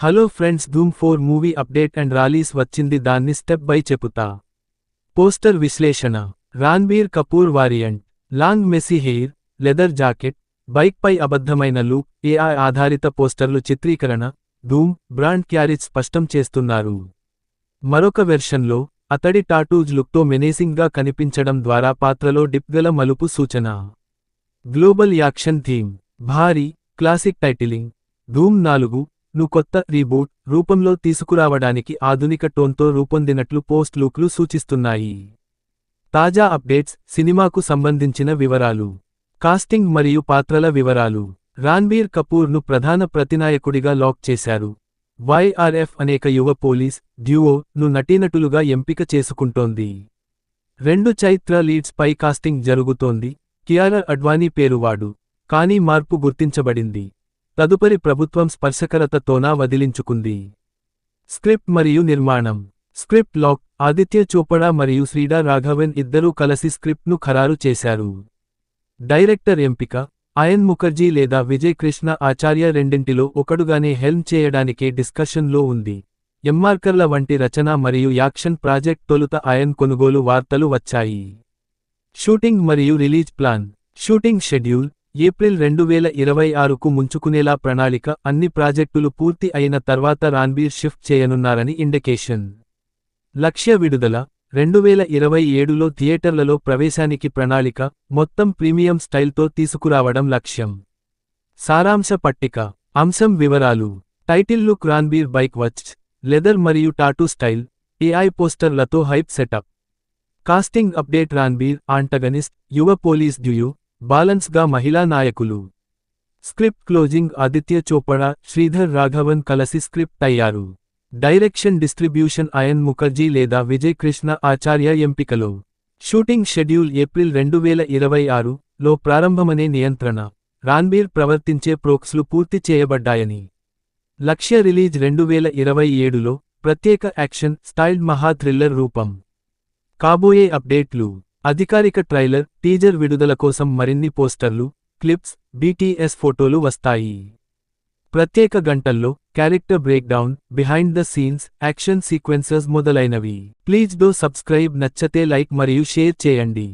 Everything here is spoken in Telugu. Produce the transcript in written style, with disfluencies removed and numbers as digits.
Hello friends, Dhoom 4 movie update and Rallis వచ్చింది, దాన్ని స్టెప్ బై చెపుతా. పోస్టర్ విశ్లేషణ. Ranbir Kapoor variant. Long messy hair, leather jacket, బైక్పై అబద్ధమైన లూక్, ఏఐ ఆధారిత పోస్టర్లు చిత్రీకరణ, ధూమ్ బ్రాండ్ క్యారేజ్ స్పష్టం చేస్తున్నారు. మరొక వెర్షన్లో, అతడి టాటూజ్ లుక్తో మెనేసింగ్గా కనిపించడం ద్వారా పాత్రలో డిప్గల మలుపు సూచన. Global action theme. భారీ, క్లాసిక్ టైటిలింగ్. ధూమ్ 4 ను కొత్త రీబూట్ రూపంలో తీసుకురావడానికి ఆధునిక టోన్తో రూపొందినట్లు పోస్ట్ లుక్లు సూచిస్తున్నాయి. తాజా అప్డేట్స్. సినిమాకు సంబంధించిన వివరాలు. కాస్టింగ్ మరియు పాత్రల వివరాలు. రాన్బీర్ కపూర్ను ప్రధాన ప్రతినాయకుడిగా లాక్ చేశారు. వైఆర్ఎఫ్ అనేక యువ పోలీస్ డ్యూఓ-ను నటీనటులుగా ఎంపిక చేసుకుంటోంది. 2 చైత్ర లీడ్స్ పై కాస్టింగ్ జరుగుతోంది. కియారా అడ్వానీ పేరువాడు, కానీ మార్పు గుర్తించబడింది. తదుపరి ప్రభుత్వం స్పర్శకరతతోనా వదిలించుకుంది. స్క్రిప్ట్ మరియు నిర్మాణం. Script lock. ఆదిత్య చోపడా మరియు శ్రీడా రాఘవన్ ఇద్దరూ కలిసి స్క్రిప్ట్ను ఖరారు చేశారు. డైరెక్టర్ ఎంపిక. అయన్ ముఖర్జీ లేదా విజయ్ కృష్ణ ఆచార్య, రెండింటిలో ఒకడుగానే హెల్మ్ చేయడానికే డిస్కషన్లో ఉంది. ఎమ్మార్కర్ల వంటి రచన మరియు యాక్షన్ ప్రాజెక్ట్. తొలుత అయన్ కొనుగోలు వార్తలు వచ్చాయి. షూటింగ్ మరియు release plan. Shooting schedule April 2026కు ముంచుకునేలా ప్రణాళిక. అన్ని ప్రాజెక్టులు పూర్తి అయిన తర్వాత రాన్బీర్ షిఫ్ట్ చేయనున్నారని ఇండికేషన్. లక్ష్య విడుదల 2027లో థియేటర్లలో ప్రవేశానికి ప్రణాళిక. మొత్తం ప్రీమియం స్టైల్తో తీసుకురావడం లక్ష్యం. సారాంశ పట్టిక. అంశం వివరాలు. Title look. Ranbir bike watch, leather మరియు టాటూ స్టైల్. ఏఐ పోస్టర్లతో hype setup. Casting update. Ranbir antagonist, యువ పోలీస్ డ్యూయో, బాలన్స్గా మహిళా నాయకులు. Script closing. ఆదిత్య చోపడా, శ్రీధర్ రాఘవన్ కలిసి స్క్రిప్ట్ అయ్యారు. Direction distribution. అయన్ ముఖర్జీ లేదా విజయ్ కృష్ణ ఆచార్య ఎంపికలో. షూటింగ్ షెడ్యూల్ ఏప్రిల్ 2026లో ప్రారంభమనే నియంత్రణ. రాన్బీర్ ప్రవర్తించే ప్రోక్స్లు పూర్తి చేయబడ్డాయని. లక్ష్య రిలీజ్ 2027లో. ప్రత్యేక యాక్షన్ స్టైల్డ్ మహా థ్రిల్లర్ రూపం. కాబోయే అప్డేట్లు. అధికారిక ట్రైలర్, టీజర్ విడుదల కోసం మరిన్ని పోస్టర్లు, క్లిప్స్, బీటీఎస్ ఫోటోలు వస్తాయి. ప్రత్యేక గంటల్లో character breakdown, behind the scenes, action sequences మొదలైనవి. Please do subscribe. నచ్చతే లైక్ మరియు షేర్ చేయండి.